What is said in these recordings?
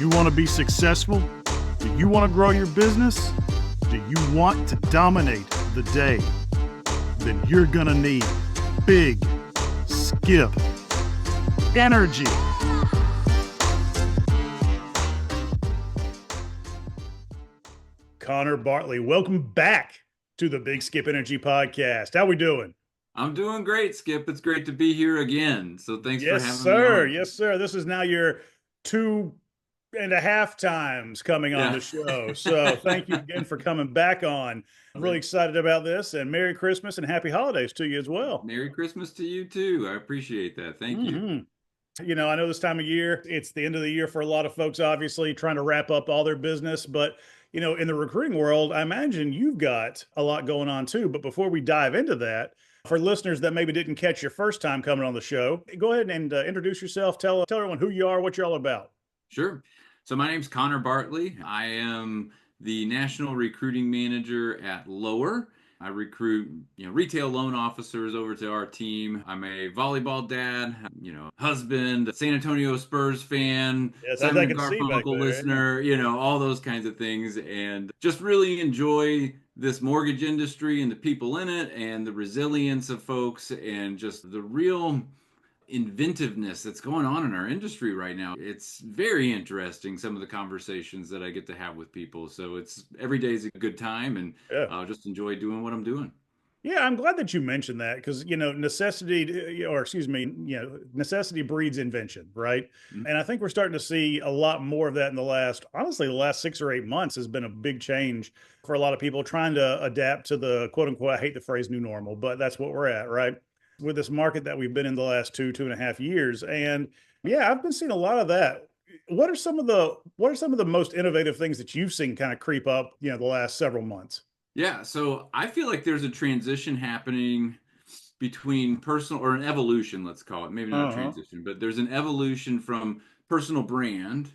you want to be successful? Do you want to grow your business? Do you want to dominate the day? Then you're going to need big skip energy. Connor Bartley, welcome back to the Big Skip Energy podcast. How we doing? I'm doing great, Skip. It's great to be here again. So thanks for Yes, having me sir. on. Yes, sir. This is now your 2.5 times coming on Yeah. the show. So thank you again for coming back on. I'm really excited about this, and Merry Christmas and Happy Holidays to you as well. Merry Christmas to you too. I appreciate that. Thank you. hmm I know this time of year, it's the end of the year for a lot of folks, obviously, trying to wrap up all their business. But, in the recruiting world, I imagine you've got a lot going on too. But before we dive into that, for listeners that maybe didn't catch your first time coming on the show, go ahead and introduce yourself. Tell everyone who you are, what you're all about. Sure. So my name's Connor Bartley. I am the National Recruiting Manager at Lower. I recruit, retail loan officers over to our team. I'm a volleyball dad, husband, San Antonio Spurs fan, Yes, as Simon I and can see back Garfunkel there. Yeah. listener, all those kinds of things, and just really enjoy this mortgage industry and the people in it and the resilience of folks and just the real inventiveness that's going on in our industry right now. It's very interesting, some of the conversations that I get to have with people. So it's every day is a good time, and Yeah. I'll just enjoy doing what I'm doing. Yeah, I'm glad that you mentioned that because necessity breeds invention, right? Mhm. And I think we're starting to see a lot more of that in honestly, the last 6 or 8 months has been a big change for a lot of people trying to adapt to the quote unquote, I hate the phrase new normal, but that's what we're at, right? With this market that we've been in the last 2.5 years. And yeah, I've been seeing a lot of that. What are some of the most innovative things that you've seen kind of creep up, the last several months? Yeah, so I feel like there's a transition happening between personal or an evolution, let's call it. Maybe not a Uh-huh. transition, but there's an evolution from personal brand,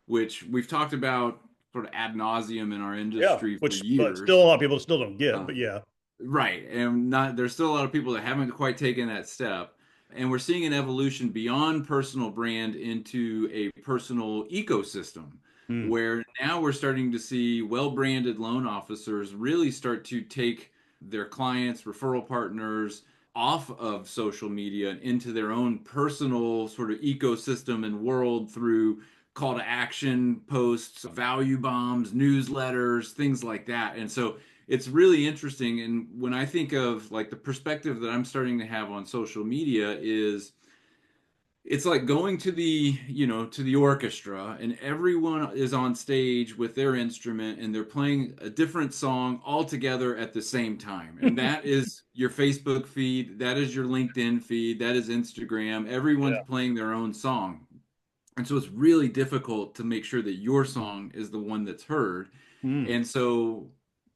which we've talked about sort of ad nauseum in our Yeah, industry for but still a years. lot of people still don't get, Uh, but yeah. Right. And not there's still a lot of people that haven't quite taken that step. And we're seeing an evolution beyond personal brand into a personal ecosystem Mm. where now we're starting to see well-branded loan officers really start to take their clients, referral partners off of social media and into their own personal sort of ecosystem and world through call to action posts, value bombs, newsletters, things like that. And so it's really interesting. And when I think of like the perspective that I'm starting to have on social media is it's like going to the orchestra and everyone is on stage with their instrument and they're playing a different song all together at the same time. And that is your Facebook feed, that is your LinkedIn feed, that is Instagram. Everyone's Yeah. playing their own song. And so it's really difficult to make sure that your song is the one that's heard. Mm. And so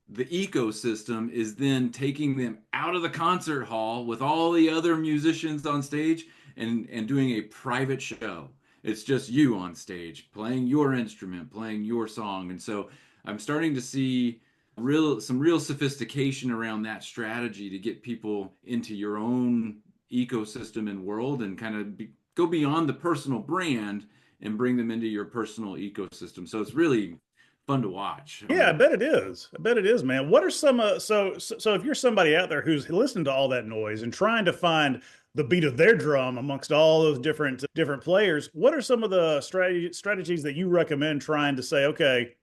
the ecosystem is then taking them out of the concert hall with all the other musicians on stage and doing a private show. It's just you on stage playing your instrument, playing your song. And so I'm starting to see some real sophistication around that strategy to get people into your own ecosystem and world and kind of go beyond the personal brand and bring them into your personal ecosystem. So it's really fun to watch. Yeah, I bet it is. I bet it is, man. What are some so if you're somebody out there who's listening to all that noise and trying to find the beat of their drum amongst all those different players, what are some of the strategies that you recommend trying to say, okay,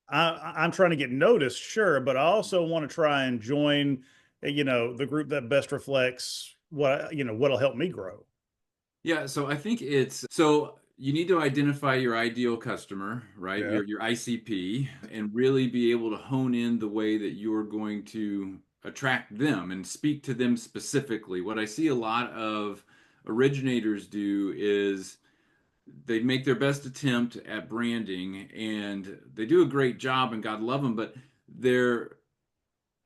I'm trying to get noticed, sure, but I also want to try and join, the group that best reflects what'll help me grow. Yeah, so I think it's so you need to identify your ideal customer, right? Yeah. Your ICP, and really be able to hone in the way that you're going to attract them and speak to them specifically. What I see a lot of originators do is they make their best attempt at branding and they do a great job and God love them, but they're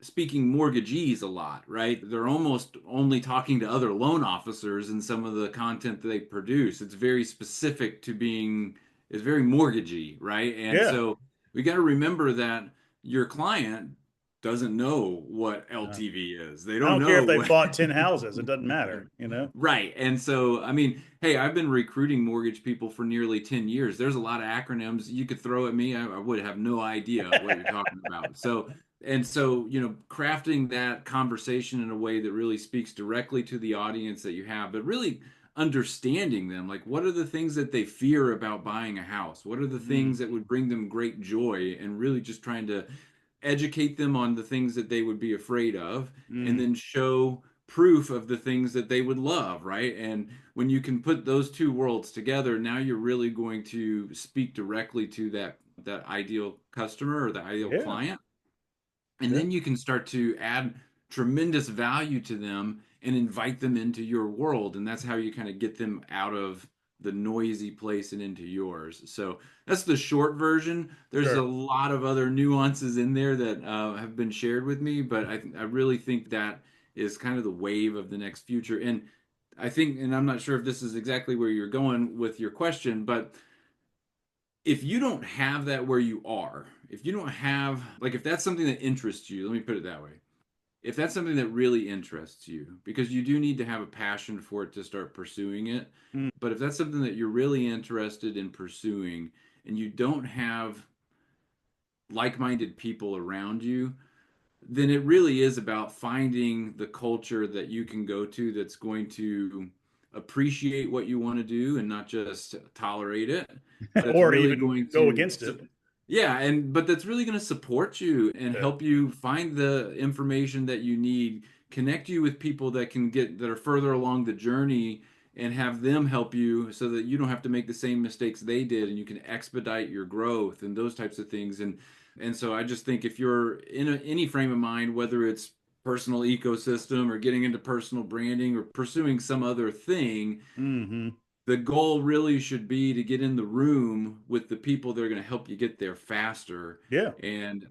speaking mortgagees a lot, right? They're almost only talking to other loan officers in some of the content that they produce. It's very specific to being, it's very mortgagey, right? And Yeah. so we got to remember that your client doesn't know what Uh, LTV is. They I don't don't care know if they what. bought 10 houses. It doesn't matter. Right. And so, I mean, hey, I've been recruiting mortgage people for nearly 10 years. There's a lot of acronyms you could throw at me. I would have no idea what you're talking about. So, and so, crafting that conversation in a way that really speaks directly to the audience that you have, but really understanding them. Like, what are the things that they fear about buying a house? What are the things Mm, that would bring them great joy? And really just trying to educate them on the things that they would be afraid of, and mm. then show proof of the things that they would love, right? And when you can put those two worlds together, now you're really going to speak directly to that ideal customer or the ideal Yeah, client, and yeah, then you can start to add tremendous value to them and invite them into your world. And that's how you kind of get them out of the noisy place and into yours. So that's the short version. There's a sure. lot of other nuances in there that have been shared with me, but I really think that is kind of the wave of the next future. And I think, and I'm not sure if this is exactly where you're going with your question, but if you don't have that where you are, if you don't have, like, if that's something that interests you, let me put it that way. If that's something that really interests you, because you do need to have a passion for it to start pursuing it. Mm. But if that's something that you're really interested in pursuing and you don't have like minded people around you, then it really is about finding the culture that you can go to that's going to appreciate what you want to do and not just tolerate it, that's Or really even going go to against it. yeah, and but that's really going to support you and Yeah. help you find the information that you need, connect you with people that are further along the journey, and have them help you so that you don't have to make the same mistakes they did, and you can expedite your growth and those types of things. And so I just think if you're in any frame of mind, whether it's personal ecosystem or getting into personal branding or pursuing some other thing, Hmm. the goal really should be to get in the room with the people that are going to help you get there faster. Yeah. And,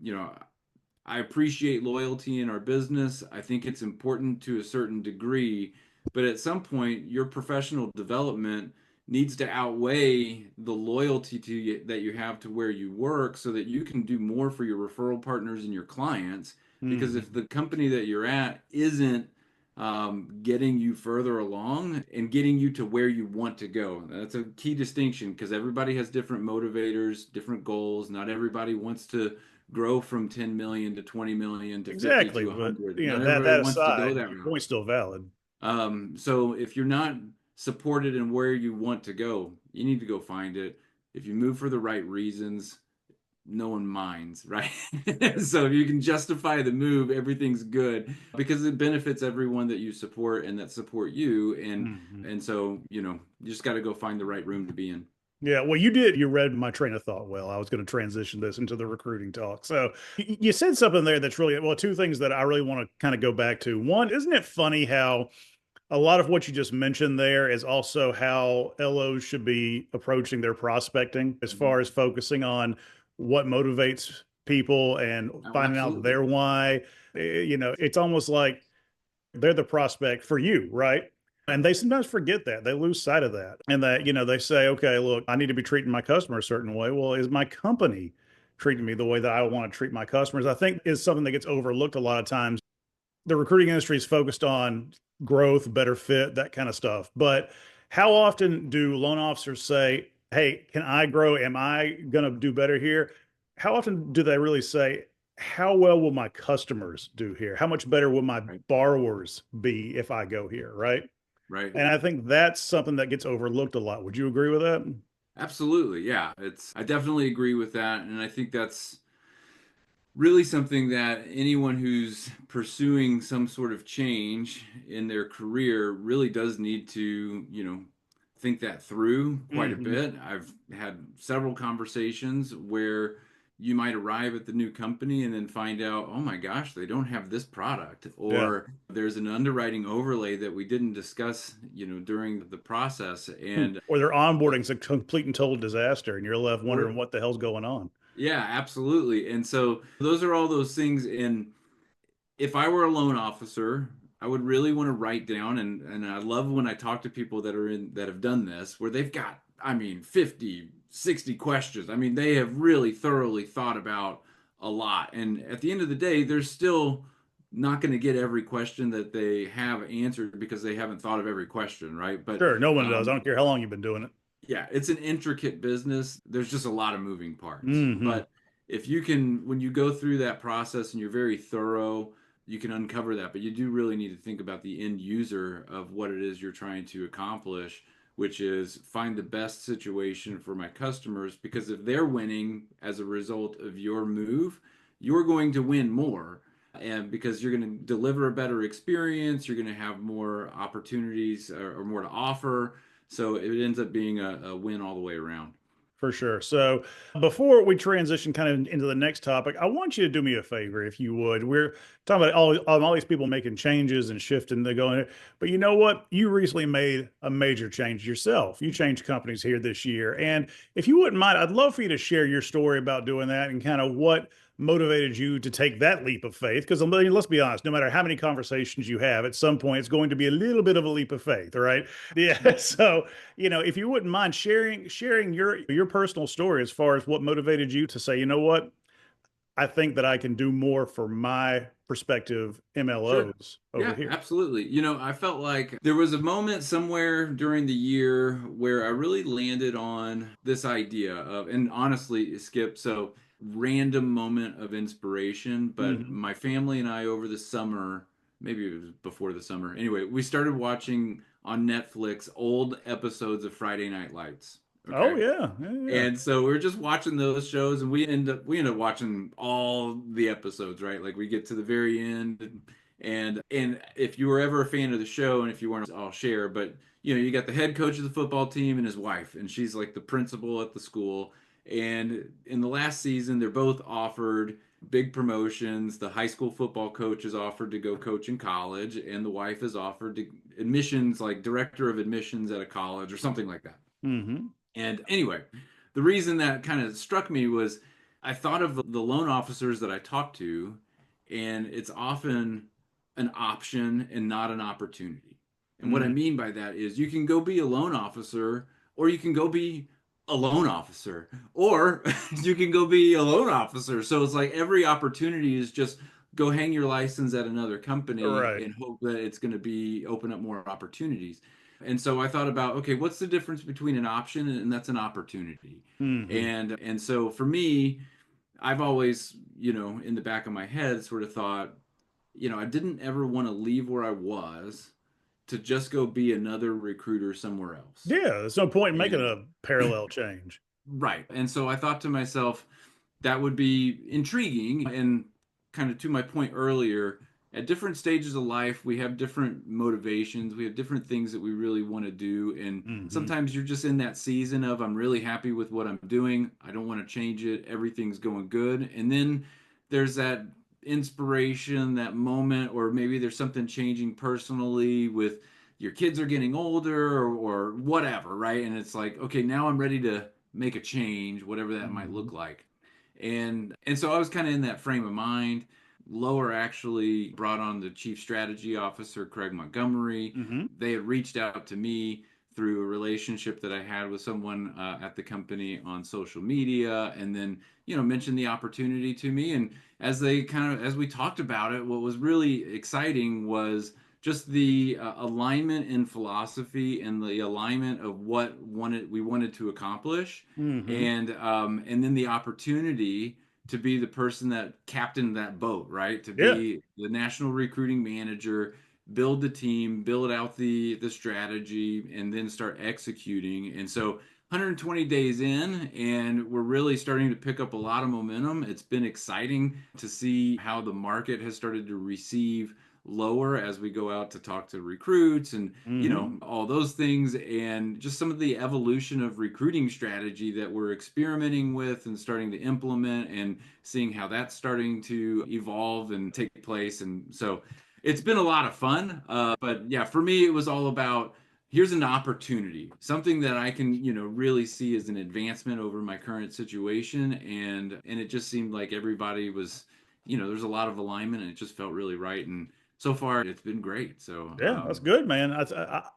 I appreciate loyalty in our business. I think it's important to a certain degree, but at some point, your professional development needs to outweigh the loyalty to you, that you have to where you work, so that you can do more for your referral partners and your clients. Because if Hmm. the company that you're at isn't getting you further along and getting you to where you want to go, that's a key distinction because everybody has different motivators, different goals. Not everybody wants to grow from 10 million to 20 million to 50 Exactly. to But 100. you know, Not that everybody that wants to go aside, that your route. point's still valid. So if you're not supported in where you want to go, you need to go find it. If you move for the right reasons, no one minds, right? So if you can justify the move, everything's good because it benefits everyone that you support and that support you. And Hmm. and so, you just got to go find the right room to be in. Yeah, well, you did. You read my train of thought well. I was going to transition this into the recruiting talk. So you said something there that's really, well, two things that I really want to kind of go back to. One, isn't it funny how a lot of what you just mentioned there is also how LOs should be approaching their prospecting as Mhm. far as focusing on what motivates people and Oh, finding out absolutely. their why. It's almost like they're the prospect for you, right? And they sometimes forget that. They lose sight of that. And that they say, okay, look, I need to be treating my customer a certain way. Well, is my company treating me the way that I want to treat my customers? I think is something that gets overlooked a lot of times. The recruiting industry is focused on growth, better fit, that kind of stuff. But how often do loan officers say, hey, can I grow? Am I going to do better here? How often do they really say, how well will my customers do here? How much better will my Right. borrowers be if I go here? Right. Right. And I think that's something that gets overlooked a lot. Would you agree with that? Absolutely. Yeah. I definitely agree with that. And I think that's really something that anyone who's pursuing some sort of change in their career really does need to, think that through quite a Mm-hmm. bit. I've had several conversations where you might arrive at the new company and then find out, oh my gosh, they don't have this product, Yeah. or there's an underwriting overlay that we didn't discuss, during the process. And Or their onboarding's a complete and total disaster, and you're left or wondering what the hell's going on. yeah, absolutely. And so those are all those things. And if I were a loan officer, I would really want to write down, and I love when I talk to people that have done this, where they've got, I mean, 50, 60 questions. I mean, they have really thoroughly thought about a lot. And at the end of the day, they're still not going to get every question that they have answered because they haven't thought of every question, right? But Sure, no one does. I don't care how long you've been doing it. yeah, it's an intricate business. There's just a lot of moving parts. Hmm. But if you can, when you go through that process and you're very thorough, you can uncover that. But you do really need to think about the end user of what it is you're trying to accomplish, which is find the best situation for my customers. Because if they're winning as a result of your move, you're going to win more. And because you're going to deliver a better experience, you're going to have more opportunities or more to offer, so it ends up being a win all the way around. For sure. So before we transition kind of into the next topic, I want you to do me a favor, if you would. We're talking about all these people making changes and shifting. They're going, but you know what? You recently made a major change yourself. You changed companies here this year. And if you wouldn't mind, I'd love for you to share your story about doing that and kind of what motivated you to take that leap of faith. Because I mean, let's be honest, no matter how many conversations you have, at some point it's going to be a little bit of a leap of faith, all right? Yeah. So if you wouldn't mind sharing your personal story as far as what motivated you to say, you know what, I think that I can do more for my prospective Sure. MLOs over Yeah, here. absolutely. I felt like there was a moment somewhere during the year where I really landed on this idea of, and honestly, Skip, so random moment of inspiration, but Hmm. my family and I over the summer, maybe it was before the summer. Anyway, we started watching on Netflix old episodes of Friday Night Lights. Oh Okay. yeah, yeah, yeah. And so we are just watching those shows, and we end up watching all the episodes, right? Like we get to the very end, and if you were ever a fan of the show, and if you weren't, I'll share. But you got the head coach of the football team and his wife, and she's like the principal at the school. And in the last season, they're both offered big promotions. The high school football coach is offered to go coach in college, and the wife is offered to admissions, like director of admissions at a college or something like that. Hmm. And anyway, the reason that kind of struck me was I thought of the loan officers that I talked to, and it's often an option and not an opportunity. And what I Hmm. mean by that is you can go be a loan officer, or you can go be a loan officer, or you can go be a loan officer. So it's like every opportunity is just go hang your license at another company Right. and hope that it's going to be open up more opportunities. And so I thought about, okay, what's the difference between an option and that's an opportunity? Hmm. And so for me, I've always, in the back of my head sort of thought, I didn't ever want to leave where I was to just go be another recruiter somewhere else. Yeah, there's no point in making And a parallel change. right. And so I thought to myself, that would be intriguing. And kind of to my point earlier, at different stages of life, we have different motivations. We have different things that we really want to do. And Hmm. sometimes you're just in that season of, I'm really happy with what I'm doing. I don't want to change it. Everything's going good. And then there's that inspiration, that moment, or maybe there's something changing personally with your kids are getting older or whatever, right? And it's like, okay, now I'm ready to make a change, whatever that might Hmm. look like. And so I was kind of in that frame of mind. Lower actually brought on the chief strategy officer, Craig Montgomery. Hmm. They had reached out to me through a relationship that I had with someone at the company on social media, and then mentioned the opportunity to me. And as we talked about it, what was really exciting was just the alignment in philosophy and the alignment of what we wanted to accomplish, Hmm. and then the opportunity to be the person that captained that boat, right? To Yeah. be the national recruiting manager, build the team, build out the strategy, and then start executing. And so 120 days in, and we're really starting to pick up a lot of momentum. It's been exciting to see how the market has started to receive lower as we go out to talk to recruits and Hmm. all those things, and just some of the evolution of recruiting strategy that we're experimenting with and starting to implement, and seeing how that's starting to evolve and take place. And so it's been a lot of fun, but yeah, for me it was all about, here's an opportunity, something that I can really see as an advancement over my current situation. And it just seemed like everybody was, there's a lot of alignment, and it just felt really right. And so far it's been great. So Yeah, that's good, man.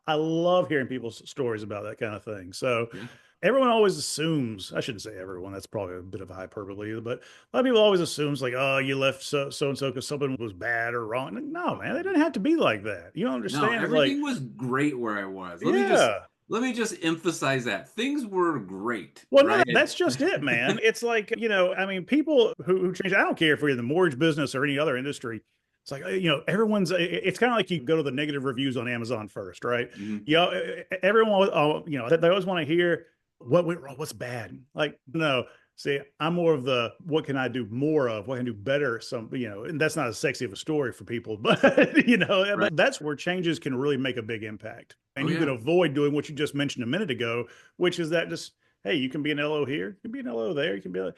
I love hearing people's stories about that kind of thing. So yeah. everyone always assumes, I shouldn't say everyone, that's probably a bit of hyperbole, but a lot of people always assumes like, oh, you left so and so because something was bad or wrong. No, man, it didn't have to be like that. You don't No, understand? It's like, everything was great where I was. yeah. Let me just emphasize that things were great, Well, no, right? that's just it, man. It's like, I mean, people who change, I don't care if we're in the mortgage business or any other industry. It's like, everyone's, it's kind of like you go to the negative reviews on Amazon first, right? Mhm. Everyone, they always want to hear what went wrong, what's bad. Like, no, see, I'm more of the, what can I do more of? What can I do better? And that's not as sexy of a story for people, but, Right. that's where changes can really make a big impact. Oh And you can yeah. avoid doing what you just mentioned a minute ago, which is that just, hey, you can be an LO here, you can be an LO there, you can be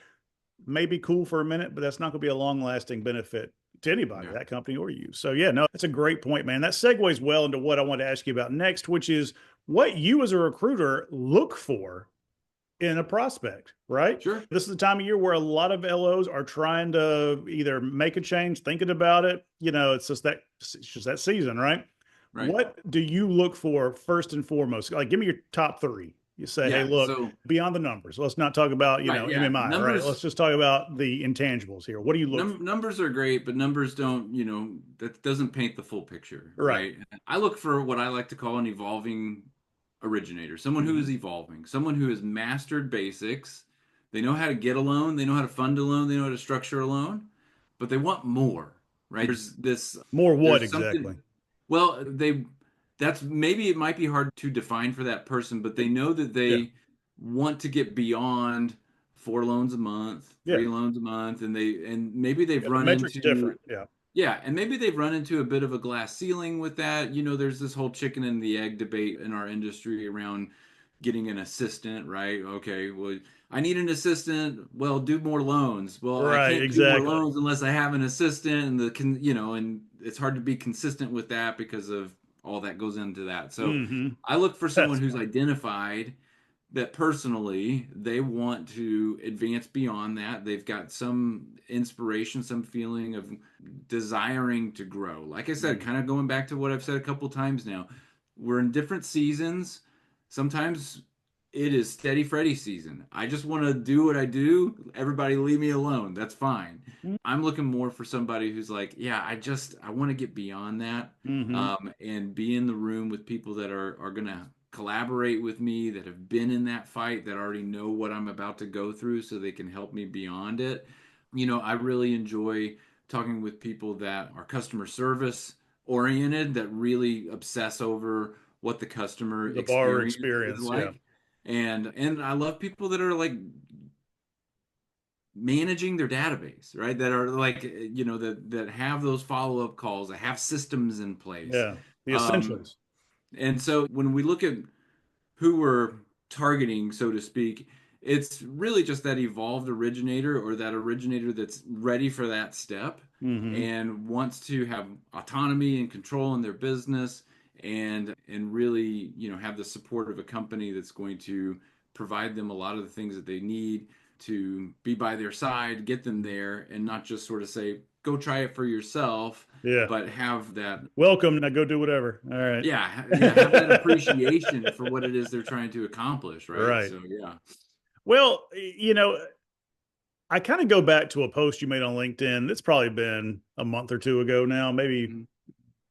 maybe cool for a minute, but that's not going to be a long lasting benefit to anybody, Yeah. that company or you. So, yeah, no, that's a great point, man. That segues well into what I want to ask you about next, which is what you as a recruiter look for in a prospect, right? Sure. This is the time of year where a lot of LOs are trying to either make a change, thinking about it. It's just that season, right? Right. What do you look for first and foremost? Like, give me your top three. You say, hey, Yeah. look, So beyond the numbers, let's not talk about, right. Yeah. MMI, right? Let's just talk about the intangibles here. What do you look for? Numbers are great, but numbers don't, that doesn't paint the full picture, Right. right? I look for what I like to call an evolving originator, someone who Mm-hmm. is evolving, someone who has mastered basics. They know how to get a loan, they know how to fund a loan, they know how to structure a loan, but they want more, right? More what There's something, exactly? well, that's maybe it might be hard to define for that person, but they know that Yeah. they want to get beyond 4 loans a month, Yeah. 3 loans a month, and maybe they've Yeah. The run metric's into different. Yeah. yeah, and maybe they've run into a bit of a glass ceiling with that. There's this whole chicken and the egg debate in our industry around getting an assistant, right? Okay, well, I need an assistant. Well, do more loans. Well, I Right. can't do more Exactly. loans unless I have an assistant, and it's hard to be consistent with that because of all that goes into that. So, Mm-hmm. I look for someone That's who's funny. identified that personally they want to advance beyond that. They've got some inspiration, some feeling of desiring to grow. Like I said, Mm-hmm. kind of going back to what I've said a couple times now, we're in different seasons. Sometimes it is steady Freddy season. I just want to do what I do. Everybody leave me alone. That's fine. I'm looking more for somebody who's like, yeah, I want to get beyond that, Mm-hmm. and be in the room with people that are gonna collaborate with me, that have been in that fight, that already know what I'm about to go through, so they can help me beyond it. I really enjoy talking with people that are customer service oriented, that really obsess over what the customer The borrower experience is experience. Yeah. like. And I love people that are like managing their database, right? That are like, that have those follow-up calls, that have systems in place. Yeah. The Um, essentials. and so when we look at who we're targeting, so to speak, it's really just that evolved originator, or that originator that's ready for that step Mm-hmm. and wants to have autonomy and control in their business, and really, have the support of a company that's going to provide them a lot of the things that they need to be by their side, get them there, and not just sort of say, go try it for yourself, Yeah. but have that, Welcome. Now go do whatever. All right. yeah, have that appreciation for what it is they're trying to accomplish, right? Right. So yeah. Well, I kind of go back to a post you made on LinkedIn. It's probably been a month or two ago now, maybe Mhm.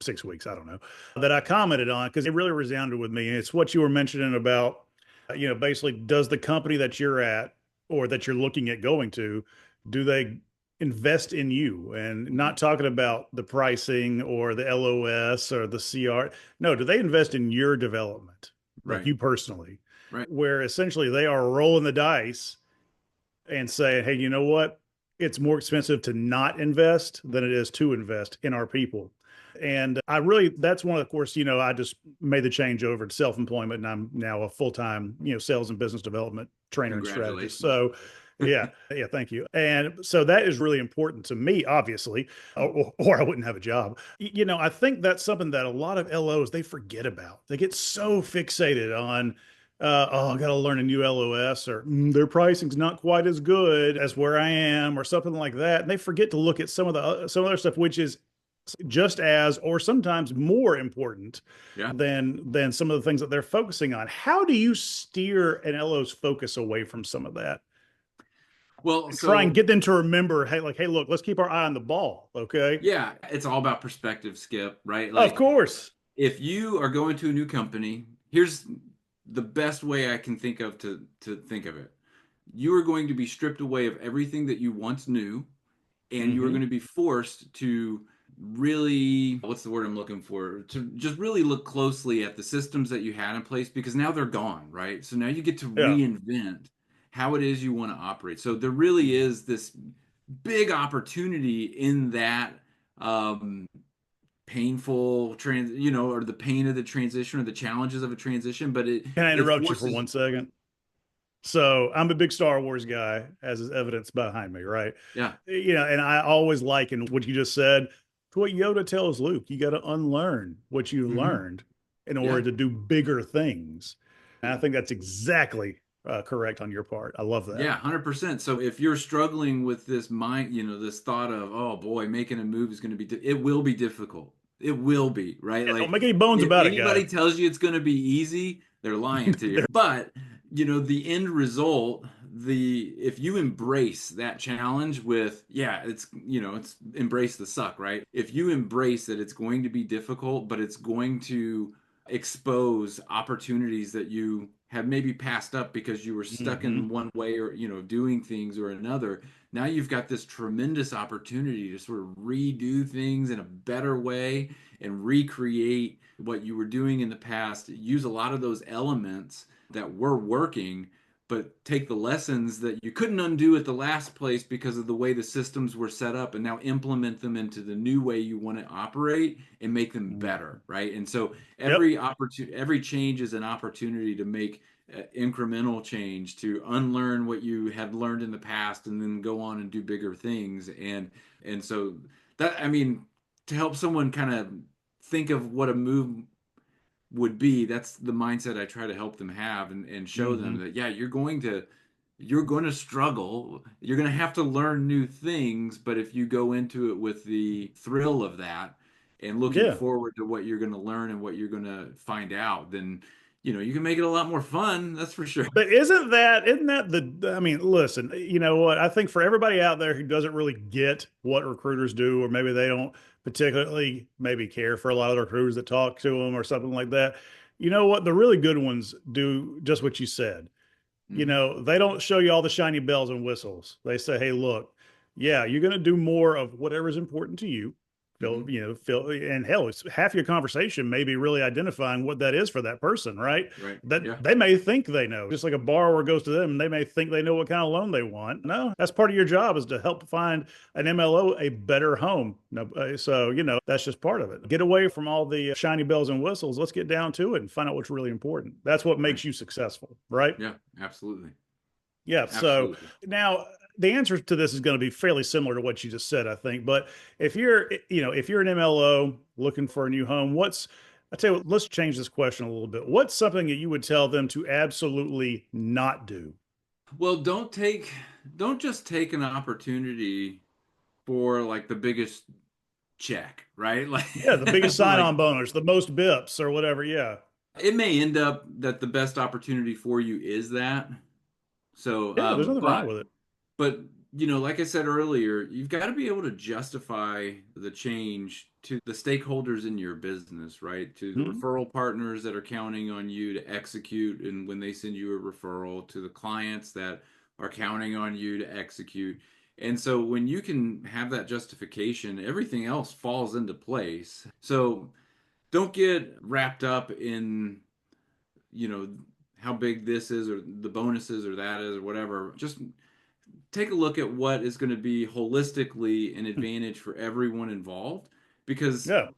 6 weeks, I don't know, that I commented on because it really resounded with me. It's what you were mentioning about, basically, does the company that you're at or that you're looking at going to, do they invest in you? And Mhm. not talking about the pricing or the LOS or the CR. No, do they invest in your development, like Right, you personally, right, where essentially they are rolling the dice and say, hey, you know what? It's more expensive to not invest than it is to invest in our people. And I really, that's one of course, I just made the change over to self employment and I'm now a full time, sales and business development trainer and strategist. congratulations. So, yeah, yeah, thank you. And so that is really important to me, obviously, or I wouldn't have a job. I think that's something that a lot of LOs they forget about. They get so fixated on I got to learn a new LOS, or their pricing's not quite as good as where I am, or something like that. And they forget to look at some of the other stuff, which is just as or sometimes more important Yeah. than some of the things that they're focusing on. How do you steer an LO's focus away from some of that Well, and try and so get them to remember, hey, like, hey, look, let's keep our eye on the ball, okay? yeah, it's all about perspective, Skip, right? Of Like course. if you are going to a new company, here's the best way I can think of to think of it. You are going to be stripped away of everything that you once knew, and you are going Mm-hmm. to be forced to really, what's the word I'm looking for? To just really look closely at the systems that you had in place because now they're gone, right? So now you get to Yeah. reinvent how it is you want to operate. So there really is this big opportunity in that um, painful or the pain of the transition or the challenges of a transition, but it Can I it interrupt you for forces. 1 second? So I'm a big Star Wars guy, as is evidence behind me, right? Yeah. And I always liken what you just said to what Yoda tells Luke. You got to unlearn what you Hmm. learned in order Yeah. to do bigger things. And I think that's exactly correct on your part. I love that. Yeah, 100%. So if you're struggling with this mind, this thought of, oh boy, making a move is going to it will be difficult. It will be, right? Yeah, don't Like make any bones if about it, guys. anybody tells you it's going to be easy, they're lying to you. But, the end result, if you embrace that challenge with, yeah, it's embrace the suck, right? If you embrace that it's going to be difficult, but it's going to expose opportunities that you have maybe passed up because you were stuck Mm-hmm. in one way or doing things or another. Now you've got this tremendous opportunity to sort of redo things in a better way and recreate what you were doing in the past, use a lot of those elements that were working, but take the lessons that you couldn't undo at the last place because of the way the systems were set up and now implement them into the new way you want to operate and make them better, right? And so Yep. every change is an opportunity to make incremental change, to unlearn what you had learned in the past and then go on and do bigger things. And so that, I mean, to help someone kind of think of what a move would be, that's the mindset I try to help them have, and show them Mm-hmm. that, yeah, you're going to struggle, you're going to have to learn new things, but if you go into it with the thrill of that and looking Yeah. forward to what you're going to learn and what you're going to find out, then you can make it a lot more fun, that's for sure. But isn't that I mean, listen, you know what? I think for everybody out there who doesn't really get what recruiters do, or maybe they don't particularly maybe care for a lot of the recruiters that talk to them or something like that, you know what? The really good ones do just what you said. Hmm. They don't show you all the shiny bells and whistles. They say, hey, look, yeah, you're going to do more of whatever's important to you. Hmm. And hell, it's half your conversation may be really identifying what that is for that person, right? Right. That Yeah. they may think they know, just like a borrower goes to them and they may think they know what kind of loan they want. No, that's part of your job is to help find an MLO a better home. No, so, that's just part of it. Get away from all the shiny bells and whistles. Let's get down to it and find out what's really important. That's what Right. makes you successful, right? Yeah, absolutely. Yeah. So Absolutely. now the answer to this is going to be fairly similar to what you just said, I think. But if you're an MLO looking for a new home, I tell you what, let's change this question a little bit. What's something that you would tell them to absolutely not do? Well, don't just take an opportunity for like the biggest check, right? Like Yeah, the biggest like sign-on bonus, the most bips or whatever. Yeah. it may end up that the best opportunity for you is that. So, Yeah, there's nothing wrong but with it. but like I said earlier, you've got to be able to justify the change to the stakeholders in your business, right? To the Mhm. referral partners that are counting on you to execute, and when they send you a referral, to the clients that are counting on you to execute. And so when you can have that justification, everything else falls into place. So don't get wrapped up in, you know, how big this is or the bonuses or that is or whatever. Just take a look at what is going to be holistically an advantage for everyone involved, because Yeah.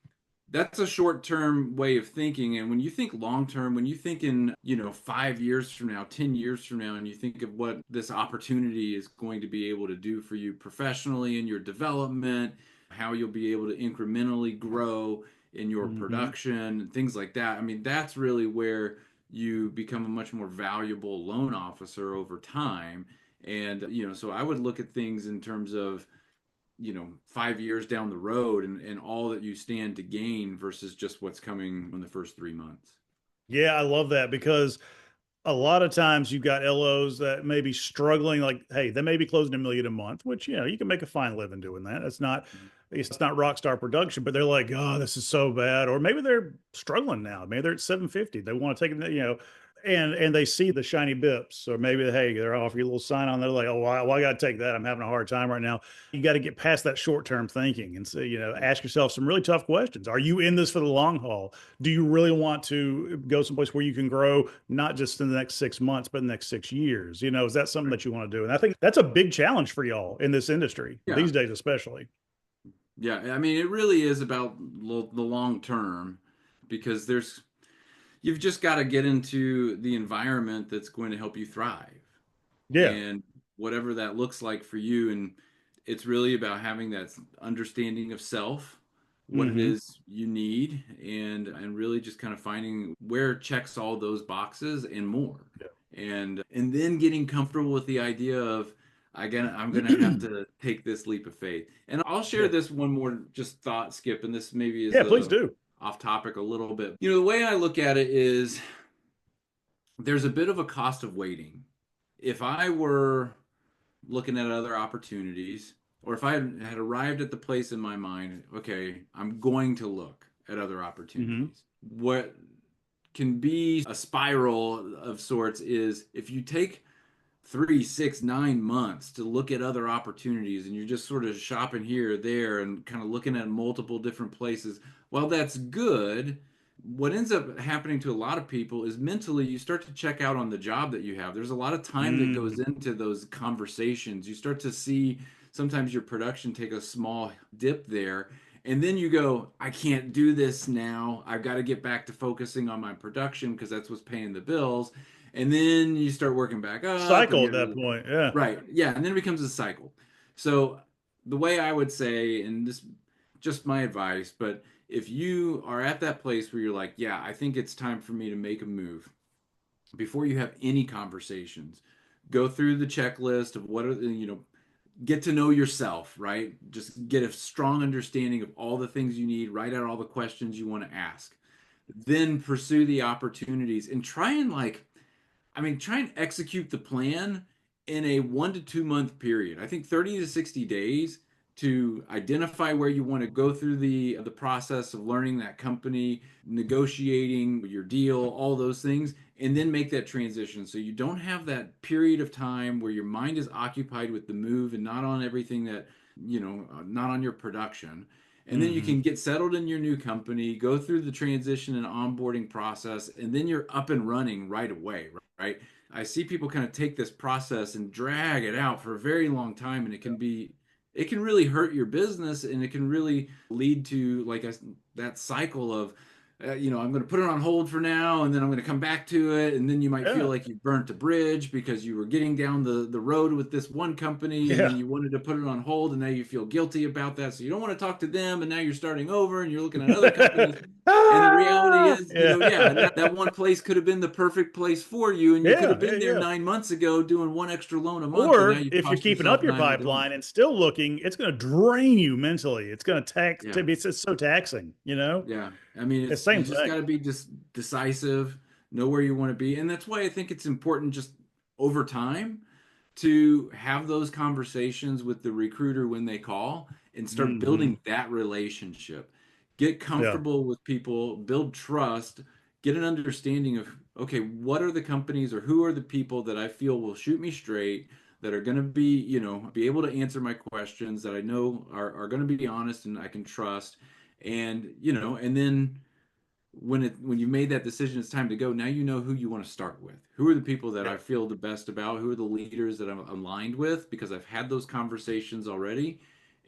that's a short-term way of thinking. And when you think long-term, when you think in 5 years from now, 10 years from now, and you think of what this opportunity is going to be able to do for you professionally in your development, how you'll be able to incrementally grow in your Hmm. production, things like that, I mean, that's really where you become a much more valuable loan officer over time. And so I would look at things in terms of 5 years down the road and all that you stand to gain versus just what's coming in the first 3 months. Yeah, I love that because a lot of times you've got LOs that may be struggling, like, hey, they may be closing 1 million a month, which, you can make a fine living doing that. It's not rock star production, but they're like, oh, this is so bad. Or maybe they're struggling now. Maybe they're at 750. They want to take it, and they see the shiny bips, or maybe, hey, they're off your little sign on. They're like, oh, well, I got to take that. I'm having a hard time right now. You got to get past that short term thinking and say, ask yourself some really tough questions. Are you in this for the long haul? Do you really want to go someplace where you can grow, not just in the next 6 months, but in the next 6 years? Is that something Right. that you want to do? And I think that's a big challenge for y'all in this industry Yeah. these days, especially. Yeah. I mean, it really is about the long term because you've just got to get into the environment that's going to help you thrive. Yeah. And whatever that looks like for you. And it's really about having that understanding of self, what it Mm-hmm. is you need, and really just kind of finding where it checks all those boxes and more. And then getting comfortable with the idea of again, I'm gonna have Yeah. to take this leap of faith. And I'll share Yeah. this one more just thought, Skip, and this maybe is Yeah. Please a do. off topic a little bit. The way I look at it is there's a bit of a cost of waiting. If I were looking at other opportunities, or if I had arrived at the place in my mind, okay, I'm going to look at other Mm-hmm. opportunities. What can be a spiral of sorts is if you take 3, 6, 9 months to look at other opportunities and you're just sort of shopping here or there and kind of looking at multiple different places. While that's good, what ends up happening to a lot of people is mentally you start to check out on the job that you have. There's a lot of time that Mm. goes into those conversations. You start to see sometimes your production take a small dip there. And then you go, I can't do this now. I've got to get back to focusing on my production because that's what's paying the bills. And then you start working back up and Cycle at you're that point. Yeah. right. Yeah. And then it becomes a cycle. So the way I would say, and this just my advice, but if you are at that place where you're like, yeah, I think it's time for me to make a move, before you have any conversations, go through the checklist of what are get to know yourself, right? Just get a strong understanding of all the things you need, write out all the questions you want to ask. Then pursue the opportunities and try and execute the plan in a 1 to 2 month period. I think 30 to 60 days to identify where you want to go through the process of learning that company, negotiating your deal, all those things, and then make that transition. So you don't have that period of time where your mind is occupied with the move and not on everything not on your production. And then you Mm-hmm. can get settled in your new company, go through the transition and onboarding process, and then you're up and running right away, right? I see people kind of take this process and drag it out for a very long time, and it can really hurt your business, and it can really lead to that cycle of I'm going to put it on hold for now, and then I'm going to come back to it, and then you might feel Yeah. like you burnt a bridge because you were getting down the road with this one company, and then Yeah. you wanted to put it on hold, and now you feel guilty about that, so you don't want to talk to them, and now you're starting over, and you're looking at other companies. And the reality Ah, is, yeah, yeah. that one place could have been the perfect place for you, and you could have Yeah. Yeah. been there Yeah. 9 months ago doing one extra loan a month, and now Or you've if you're cost keeping yourself up your nine to go. pipeline and still looking, it's going to drain you mentally. It's going to tax. Yeah, It's so taxing. yeah. I mean, It's it's the you same just got thing. to be just decisive, know where you want to be, and that's why I think it's important just over time to have those conversations with the recruiter when they call and start Mm-hmm. building that relationship. Get Yeah. comfortable with people, build trust, get an understanding of, okay, what are the companies or who are the people that I feel will shoot me straight, that are going to be able to answer my questions, that I know are going to be honest and I can trust. And then when you made that decision, it's time to go. Now you know who you want to start with. Who are the people that I Yeah. feel the best about? Who are the leaders that I'm aligned with? Because I've had those conversations already,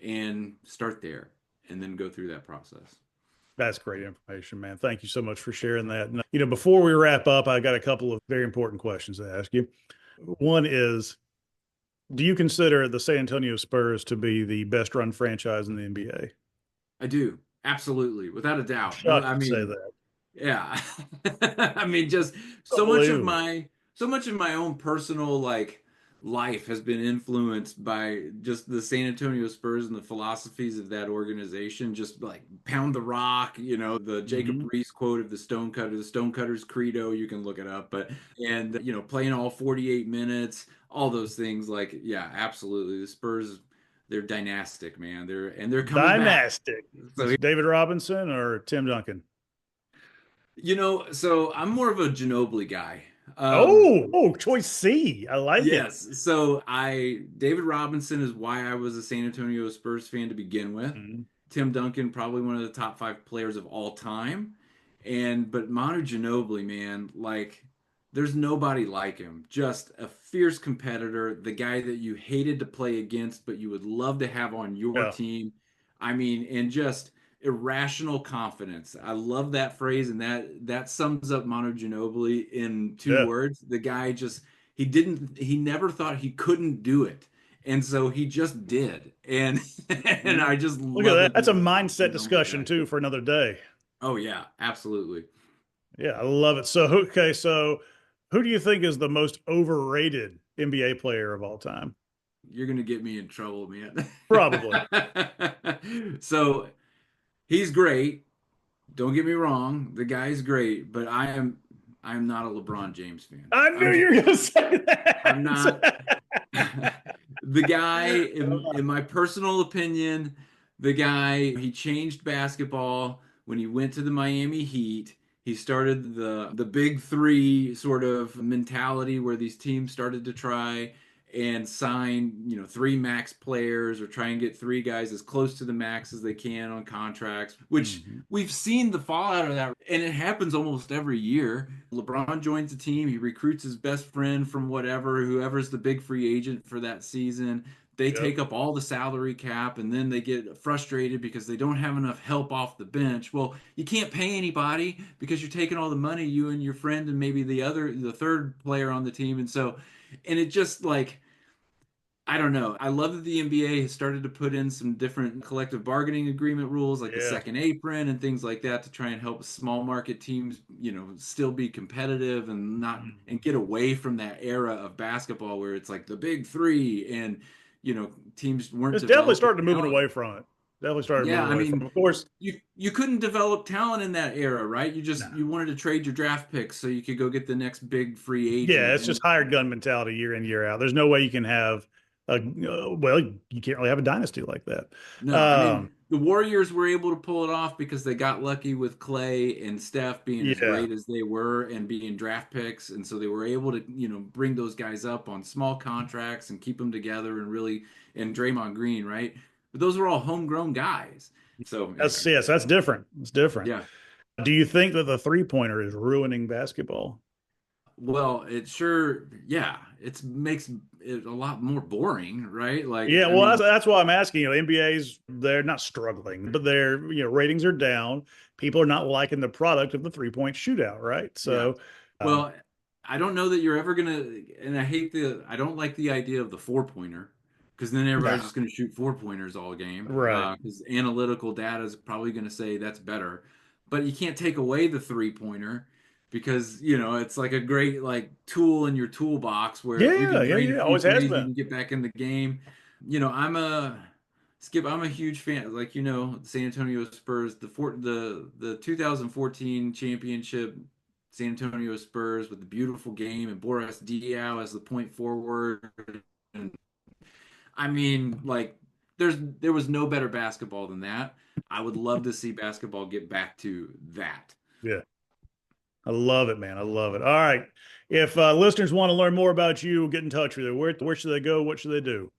and start there, and then go through that process. That's great information, man. Thank you so much for sharing that. And, before we wrap up, I got a couple of very important questions to ask you. One is, do you consider the San Antonio Spurs to be the best run franchise in the NBA? I do absolutely, without a doubt. No, Shocked I to say mean, that. yeah. I mean, just so much of Unbelievable. my so much of my own personal life has been influenced by just the San Antonio Spurs and the philosophies of that organization. Just like pound the rock, the Jacob Hmm. Riis quote of the Stonecutter's credo. You can look it up, but and playing all 48 minutes, all those things. Like, yeah, absolutely. The Spurs, they're dynastic, man. They're coming back. Dynastic. So David Robinson or Tim Duncan? so I'm more of a Ginobili guy. Choice C. I like it. Yes. So David Robinson is why I was a San Antonio Spurs fan to begin with. Mhm. Tim Duncan, probably one of the top five players of all time. But Manu Ginobili, man, like there's nobody like him. Just a fierce competitor, the guy that you hated to play against, but you would love to have on your Yeah, team. I mean, and just irrational confidence. I love that phrase, and that sums up Manu Ginobili in two yeah. words. The guy just he never thought he couldn't do it. And so he just did. And and Mhm. I just Look at love that. that That's a there's a mindset Ginobili discussion guy. too for another day. Oh yeah, absolutely. Yeah, I love it. So who do you think is the most overrated NBA player of all time? You're gonna get me in trouble, man. Probably. So he's great. Don't get me wrong, the guy's great, but I'm not a LeBron James fan. I knew you were going to say I'm not. that. The guy, in my personal opinion, the guy, he changed basketball when he went to the Miami Heat. He started the big three sort of mentality where these teams started to try and sign, three max players or try and get three guys as close to the max as they can on contracts, which Mhm. we've seen the fallout of that. And it happens almost every year. LeBron joins the team, he recruits his best friend from whoever's the big free agent for that season. They Yep. take up all the salary cap and then they get frustrated because they don't have enough help off the bench. Well, you can't pay anybody because you're taking all the money, you and your friend and maybe the third player on the team. And it just like, I don't know. I love that the NBA has started to put in some different collective bargaining agreement rules like the Yeah. second apron and things like that to try and help small market teams, still be competitive and not and Mhm. get away from that era of basketball where it's like the big three and teams weren't It's definitely developing started moving talent. away from it. Definitely started Yeah, moving I away from it. mean, Of course, you couldn't develop talent in that era, right? no. You wanted to trade your draft picks so you could go get the next big free Yeah, agent. it's just hired gun mentality year in, year out. There's no way you can have well, you can't really have a dynasty like that. No, I Um, mean, the Warriors were able to pull it off because they got lucky with Clay and Steph being as yeah. great as they were and being draft picks. And so they were able to, bring those guys up on small contracts and keep them together and really, and Draymond Green, right? But those were all homegrown guys. So That's anyway, yes, that's different. It's different. yeah. Do you think that the three pointer is ruining basketball? Well, it sure, yeah, it makes it a lot more boring, right? Like, Yeah, I well, mean, that's why I'm asking. NBA's they're not struggling, but their ratings are down. People are not liking the product of the 3-point shootout, right? yeah. So, um, Well, I don't know that you're ever gonna, and I don't like the idea of the four pointer because then everybody's no, just gonna shoot four pointers all game. right? Because analytical data is probably gonna say that's better, but you can't take away the three pointer because it's like a great like tool in your toolbox where if you Yeah, can yeah, drain a yeah. few Always has threes, you been. can get back in the game. I'm a Skip. I'm a huge fan. Like the San Antonio Spurs, the 2014 championship San Antonio Spurs with the beautiful game and Boris Diaw as the point forward. And I mean, like, there was no better basketball than that. I would love to see basketball get back to that. Yeah, I love it, man. I love it. All right, if listeners want to learn more about you, get in touch with you. Where should they go? What should they do?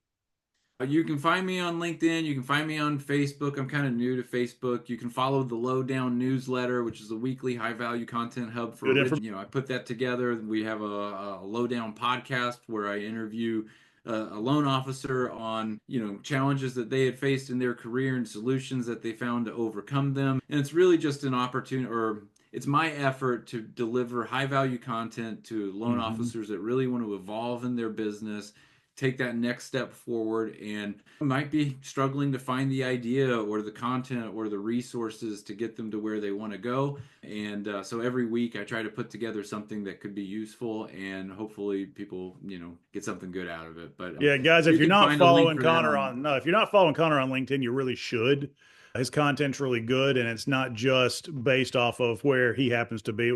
You can find me on LinkedIn. You can find me on Facebook. I'm kind of new to Facebook. You can follow the Lowdown newsletter, which is a weekly high value content hub for Good original. information. I put that together. We have a Lowdown podcast where I interview a loan officer on challenges that they had faced in their career and solutions that they found to overcome them. And it's really just an opportunity, or it's my effort to deliver high value content to loan Hmm. officers that really want to evolve in their business, take that next step forward and might be struggling to find the idea or the content or the resources to get them to where they want to go. And so every week I try to put together something that could be useful and hopefully people, get something good out of it. But Yeah, guys, if you you're can not find a link following for that Connor on. on no, if you're not following Connor on LinkedIn, you really should. His content's really good, and it's not just based off of where he happens to be.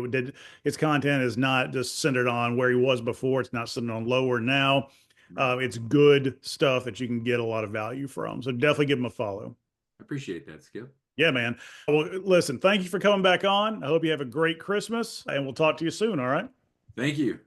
His content is not just centered on where he was before. It's not centered on lower now. Right. It's good stuff that you can get a lot of value from. So definitely give him a follow. I appreciate that, Skip. Yeah, man. Well, listen, thank you for coming back on. I hope you have a great Christmas, and we'll talk to you soon. All right. Thank you.